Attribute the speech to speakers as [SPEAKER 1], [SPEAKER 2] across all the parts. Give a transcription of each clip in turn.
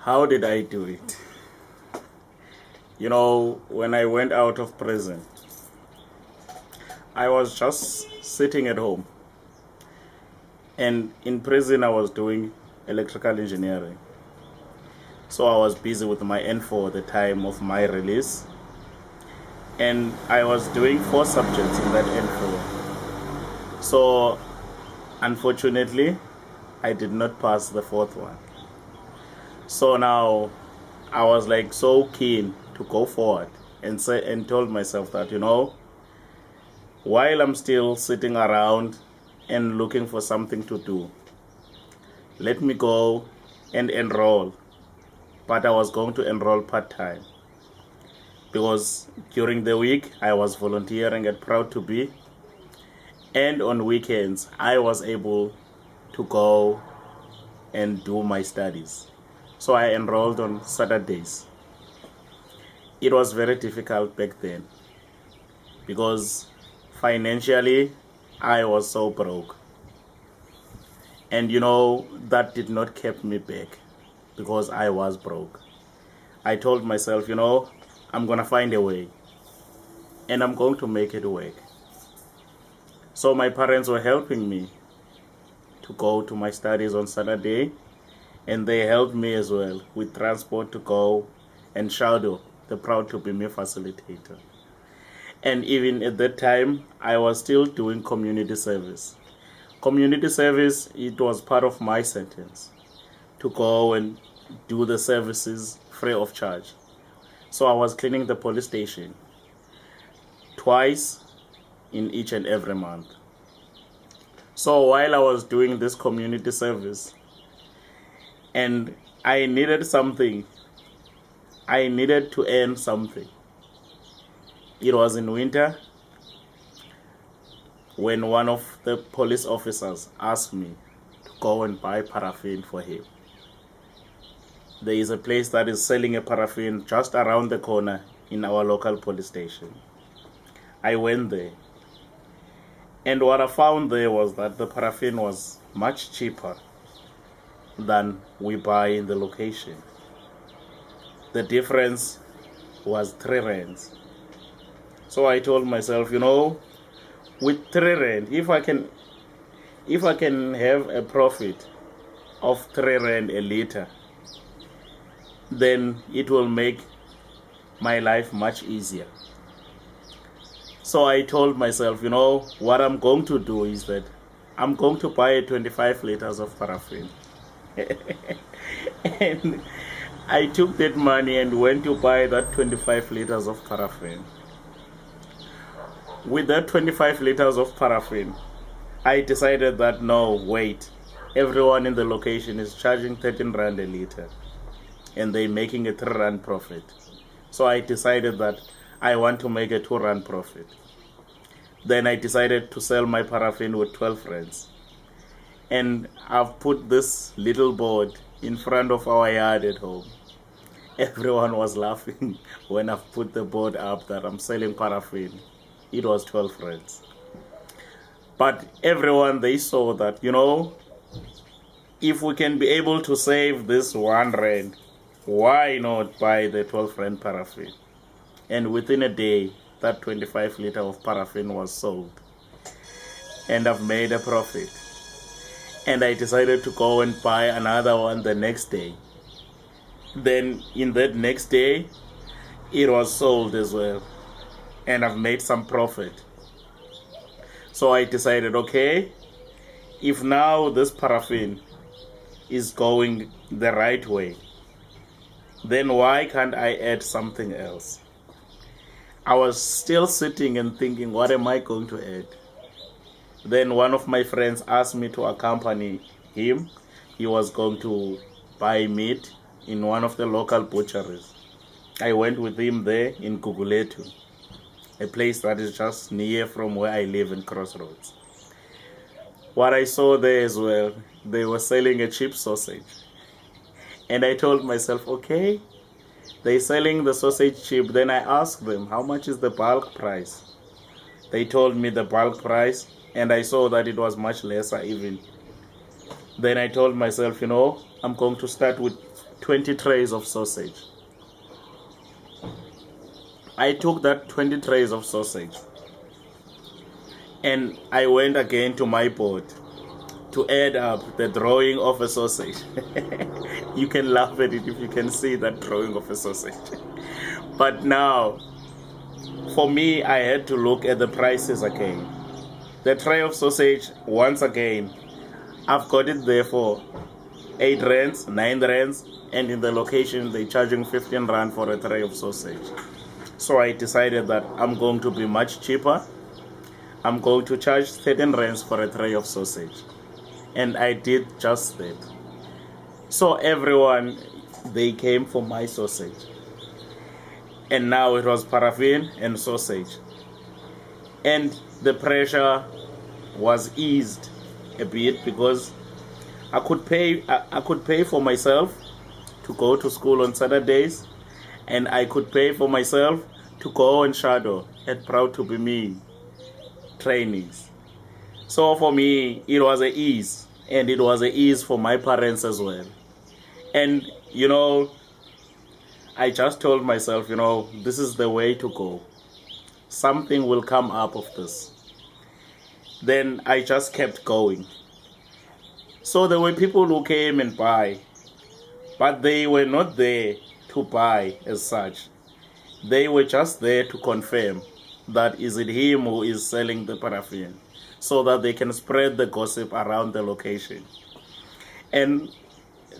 [SPEAKER 1] How did I do it? When I went out of prison, I was just sitting at home. And in prison, I was doing electrical engineering. So I was busy with my N4 at the time of my release. And I was doing 4 subjects in that N4. So, unfortunately, I did not pass the 4th one. So now, I was like so keen to go forward and told myself that, while I'm still sitting around and looking for something to do, let me go and enroll. But I was going to enroll part-time, because during the week I was volunteering at Proud2b, and on weekends I was able to go and do my studies. So I enrolled on Saturdays. It was very difficult back then because financially I was so broke. And that did not keep me back because I was broke. I told myself, I'm gonna find a way and I'm going to make it work. So my parents were helping me to go to my studies on Saturday, and they helped me as well with transport to go and shadow the Proud2b ME facilitator. And even at that time, I was still doing community service. Community service, it was part of my sentence to go and do the services free of charge. So I was cleaning the police station twice in each and every month. So while I was doing this community service, and I needed something, I needed to earn something. It was in winter when one of the police officers asked me to go and buy paraffin for him. There is a place that is selling a paraffin just around the corner in our local police station. I went there, and what I found there was that the paraffin was much cheaper than we buy in the location. The difference was 3 rands. So I told myself, with 3 rand, if I can have a profit of 3 rand a liter, then it will make my life much easier. So I told myself, what I'm going to do is that I'm going to buy 25 liters of paraffin. And I took that money and went to buy that 25 liters of paraffin. With that 25 liters of paraffin, I decided that no, wait, everyone in the location is charging 13 rand a liter and they're making a 3 rand profit. So I decided that I want to make a 2 rand profit. Then I decided to sell my paraffin with 12 rands. And I've put this little board in front of our yard at home. Everyone was laughing when I've put the board up that I'm selling paraffin. It was 12 rands. But everyone, they saw that, if we can be able to save this 1 rand, why not buy the 12 rand paraffin? And within a day, that 25 liter of paraffin was sold. And I've made a profit. And I decided to go and buy another one the next day. Then in that next day, it was sold as well. And I've made some profit. So I decided, okay, if now this paraffin is going the right way, then why can't I add something else? I was still sitting and thinking, what am I going to add? Then one of my friends asked me to accompany him. He was going to buy meat in one of the local butcheries. I went with him there in Guguletu, a place that is just near from where I live in Crossroads. What I saw there as well, they were selling a cheap sausage. And I told myself, okay, they're selling the sausage cheap. Then I asked them, how much is the bulk price? They told me the bulk price, and I saw that it was much lesser even. Then I told myself, I'm going to start with 20 trays of sausage. I took that 20 trays of sausage and I went again to my board to add up the drawing of a sausage. You can laugh at it if you can see that drawing of a sausage. But now, for me, I had to look at the prices again. The tray of sausage, once again, I've got it there for 8 rands, 9 rands, and in the location they're charging 15 rand for a tray of sausage. So I decided that I'm going to be much cheaper. I'm going to charge 13 rands for a tray of sausage. And I did just that. So everyone, they came for my sausage. And now it was paraffin and sausage. And the pressure was eased a bit because I could pay for myself to go to school on Saturdays, and I could pay for myself to go and shadow at Proud2b ME trainings. So for me, it was an ease, and it was an ease for my parents as well. And you know, I just told myself, you know, this is the way to go. Something will come up of this. Then I just kept going. So there were people who came and buy, but they were not there to buy as such. They were just there to confirm that is it him who is selling the paraffin, so that they can spread the gossip around the location. And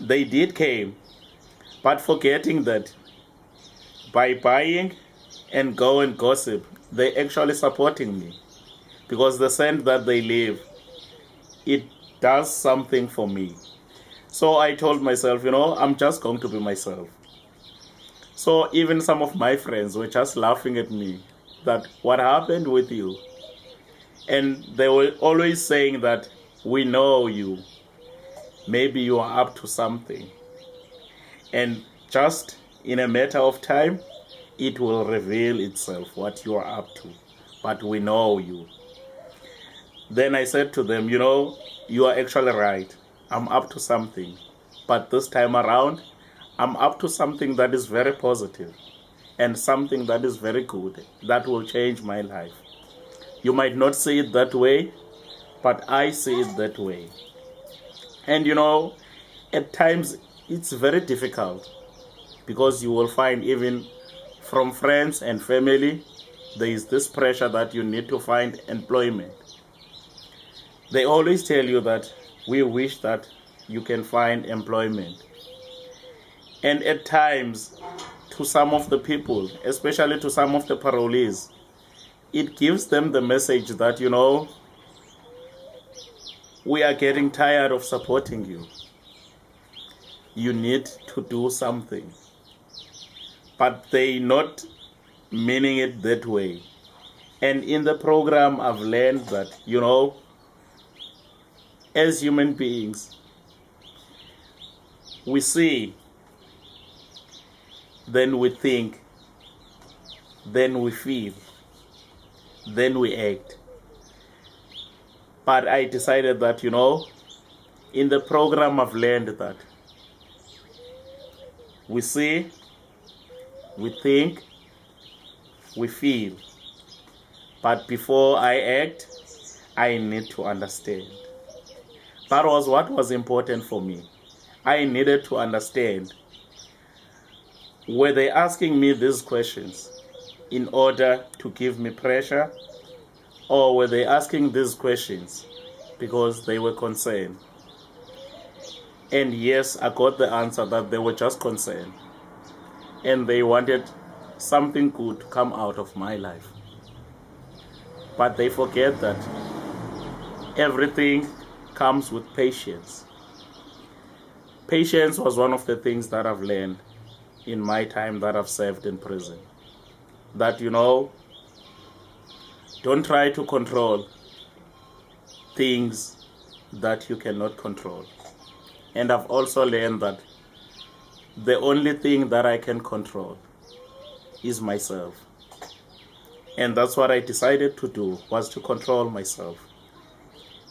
[SPEAKER 1] they did came, but forgetting that by buying and go and gossip, they actually supporting me, because the scent that they leave, it does something for me. So I told myself, you know, I'm just going to be myself. So even some of my friends were just laughing at me that what happened with you? And they were always saying that we know you. Maybe you are up to something. And just in a matter of time, it will reveal itself what you are up to. But we know you. Then I said to them, you know, you are actually right. I'm up to something. But this time around, I'm up to something that is very positive and something that is very good, that will change my life. You might not see it that way, but I see it that way. And you know, at times it's very difficult, because you will find even from friends and family, there is this pressure that you need to find employment. They always tell you that we wish that you can find employment. And at times, to some of the people, especially to some of the parolees, it gives them the message that, you know, we are getting tired of supporting you. You need to do something. But they not meaning it that way. And in the program, I've learned that, you know, as human beings, we see, then we think, then we feel, then we act. But I decided that, you know, in the program I've learned that we see, we think, we feel. But before I act, I need to understand. That was what was important for me. I needed to understand. Were they asking me these questions in order to give me pressure, or were they asking these questions because they were concerned? And yes, I got the answer that they were just concerned, and they wanted something good to come out of my life. But they forget that everything comes with patience. Patience was one of the things that I've learned in my time that I've served in prison. That, you know, don't try to control things that you cannot control. And I've also learned that the only thing that I can control is myself. And that's what I decided to do, was to control myself.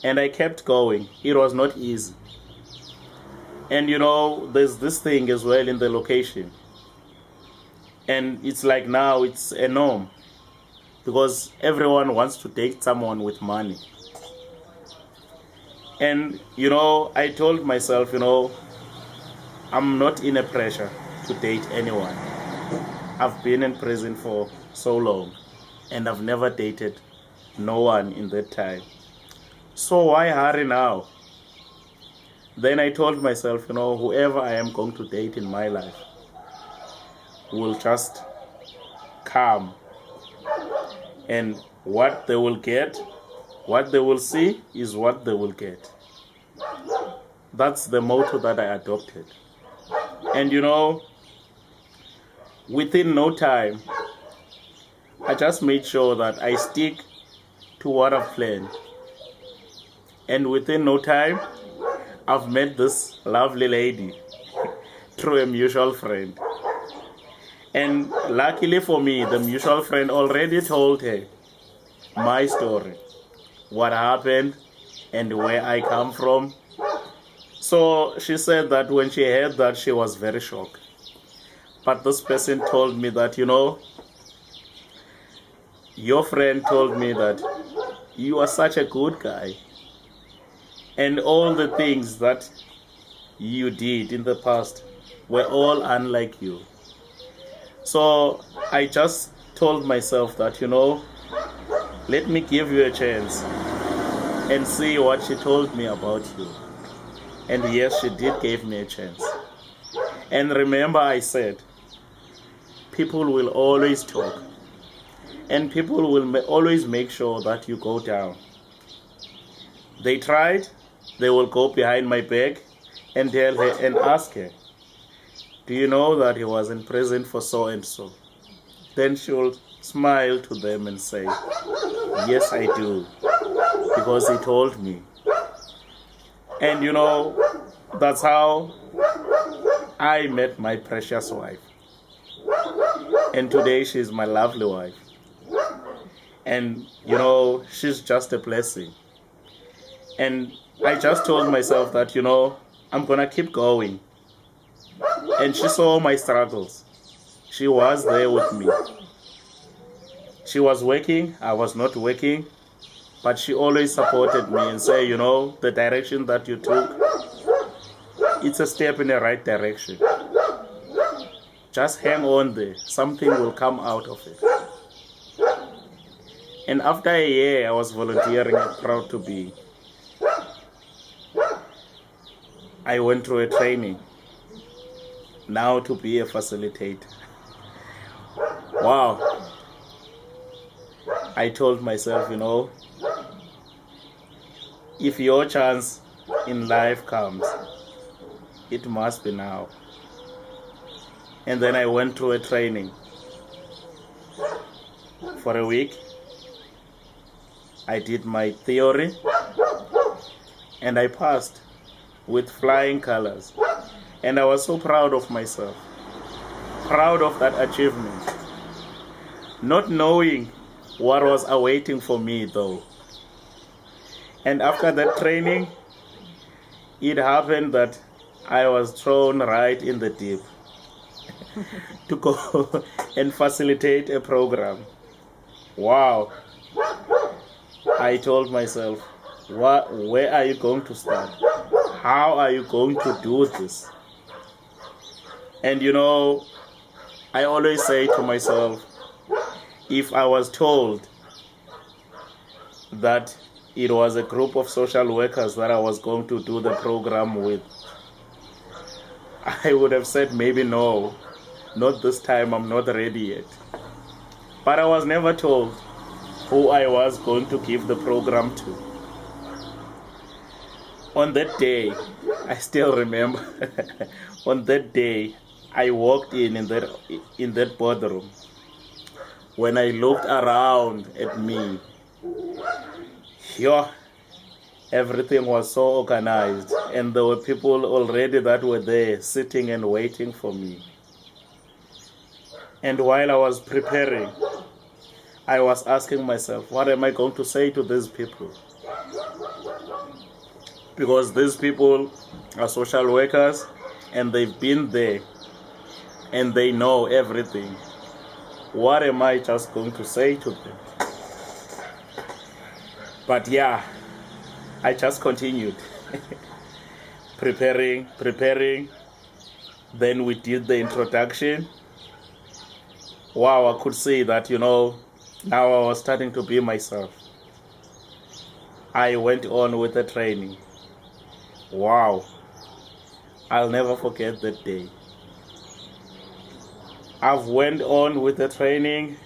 [SPEAKER 1] And I kept going. It was not easy. And there's this thing as well in the location. And it's like now it's a norm, because everyone wants to date someone with money. And I told myself, I'm not in a pressure to date anyone. I've been in prison for so long, and I've never dated no one in that time. So why hurry now? Then I told myself, whoever I am going to date in my life will just come, and what they will get, what they will see is what they will get. That's the motto that I adopted. And within no time, I just made sure that I stick to what I've planned. And within no time, I've met this lovely lady through a mutual friend. And luckily for me, the mutual friend already told her my story, what happened and where I come from. So she said that when she heard that, she was very shocked. But this person told me that, your friend told me that you are such a good guy, and all the things that you did in the past were all unlike you. So I just told myself that, let me give you a chance and see what she told me about you. And yes, she did give me a chance. And remember, I said, people will always talk, and people will always make sure that you go down. They tried, they will go behind my back and tell her and ask her, do you know that he was in prison for so and so? Then she will smile to them and say, yes, I do, because he told me. And that's how I met my precious wife. And today she's my lovely wife. And she's just a blessing. And I just told myself that I'm gonna keep going. And she saw my struggles. She was there with me. She was working, I was not working, but she always supported me and said, the direction that you took, it's a step in the right direction. Just hang on there, something will come out of it. And after a year, I was volunteering at Proud2b. I went through a training, now to be a facilitator. Wow. I told myself, if your chance in life comes, it must be now. And then I went through a training for a week. I did my theory and I passed with flying colors. And I was so proud of myself, proud of that achievement, not knowing what was awaiting for me though. And after that training, it happened that I was thrown right in the deep to go and facilitate a program. Wow. I told myself, where are you going to start? How are you going to do this? And I always say to myself, if I was told that it was a group of social workers that I was going to do the program with, I would have said maybe no, not this time, I'm not ready yet. But I was never told who I was going to give the program to. On that day, I still remember, on that day, I walked in that boardroom. When I looked around at me, everything was so organized, and there were people already that were there sitting and waiting for me. And while I was preparing, I was asking myself, what am I going to say to these people? because these people are social workers and they've been there and they know everything. What am I just going to say to them? But yeah, I just continued preparing. Then we did the introduction. Wow, I could see that, now I was starting to be myself. I went on with the training. Wow, I'll never forget that day. I've went on with the training,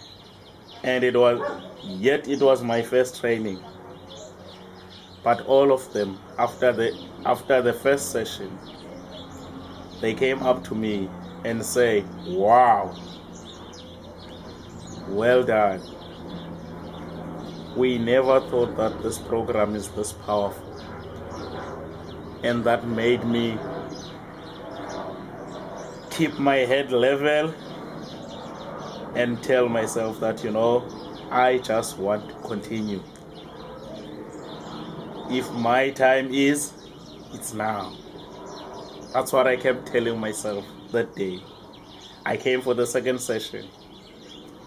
[SPEAKER 1] and it was my first training. But all of them, after the first session, they came up to me and say, wow, well done. We never thought that this program is this powerful. And that made me keep my head level and tell myself that, I just want to continue. If my time is, it's now. That's what I kept telling myself that day. I came for the second session,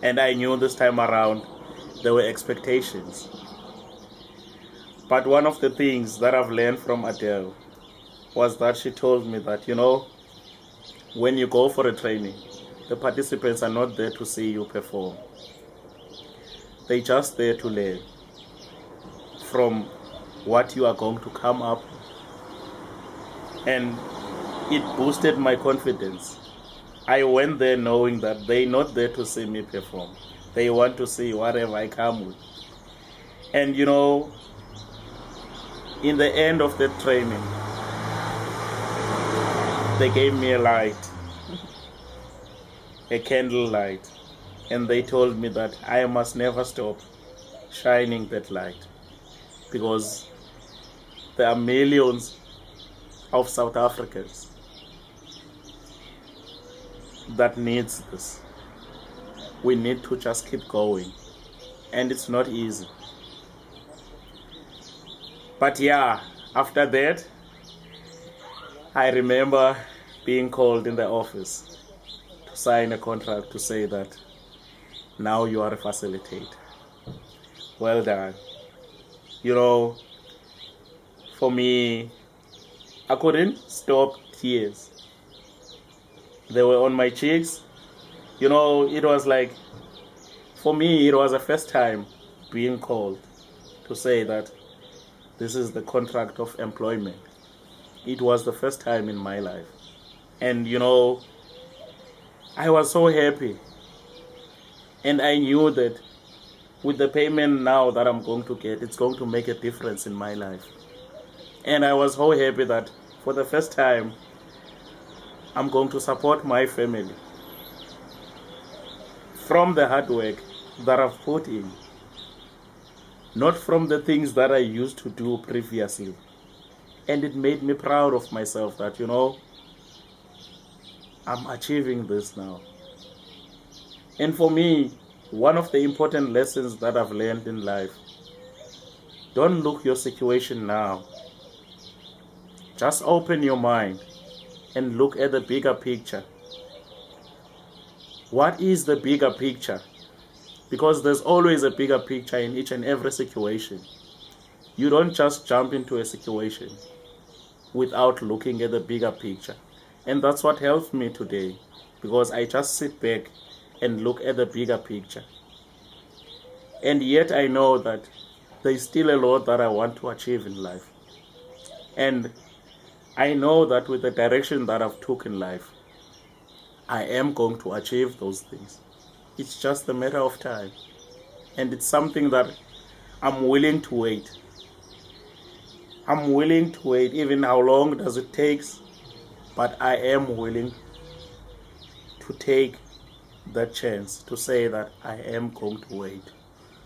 [SPEAKER 1] and I knew this time around there were expectations. But one of the things that I've learned from Adele was that she told me that, when you go for a training, the participants are not there to see you perform. They're just there to learn from what you are going to come up. And it boosted my confidence. I went there knowing that they're not there to see me perform. They want to see whatever I come with. And in the end of the training, they gave me a light, a candle light, and they told me that I must never stop shining that light, because there are millions of South Africans that needs this. We need to just keep going, and it's not easy. But yeah, after that, I remember being called in the office to sign a contract to say that now you are a facilitator. Well done. For me, I couldn't stop tears. They were on my cheeks. It was like, for me, it was the first time being called to say that this is the contract of employment. It was the first time in my life. And I was so happy. And I knew that with the payment now that I'm going to get, it's going to make a difference in my life. And I was so happy that for the first time, I'm going to support my family from the hard work that I've put in, not from the things that I used to do previously. And it made me proud of myself that, I'm achieving this now. And for me, one of the important lessons that I've learned in life, don't look your situation now. Just open your mind and look at the bigger picture. What is the bigger picture? Because there's always a bigger picture in each and every situation. You don't just jump into a situation without looking at the bigger picture. And that's what helped me today, because I just sit back and look at the bigger picture. And yet I know that there's still a lot that I want to achieve in life. And I know that with the direction that I've took in life, I am going to achieve those things. It's just a matter of time. And it's something that I'm willing to wait. I'm willing to wait, even how long does it take, but I am willing to take that chance to say that I am going to wait,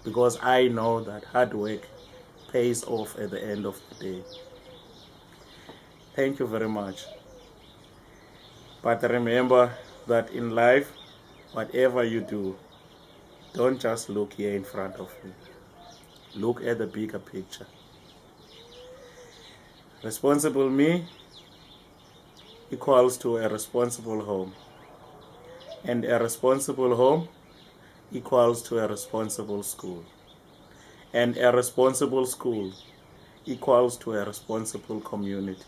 [SPEAKER 1] because I know that hard work pays off at the end of the day. Thank you very much. But remember that in life, whatever you do, don't just look here in front of you. Look at the bigger picture. Responsible me equals to a responsible home. And a responsible home equals to a responsible school. And a responsible school equals to a responsible community.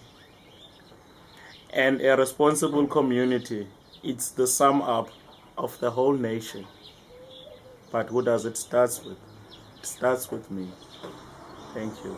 [SPEAKER 1] And a responsible community, it's the sum up of the whole nation. But who does it start with? It starts with me. Thank you.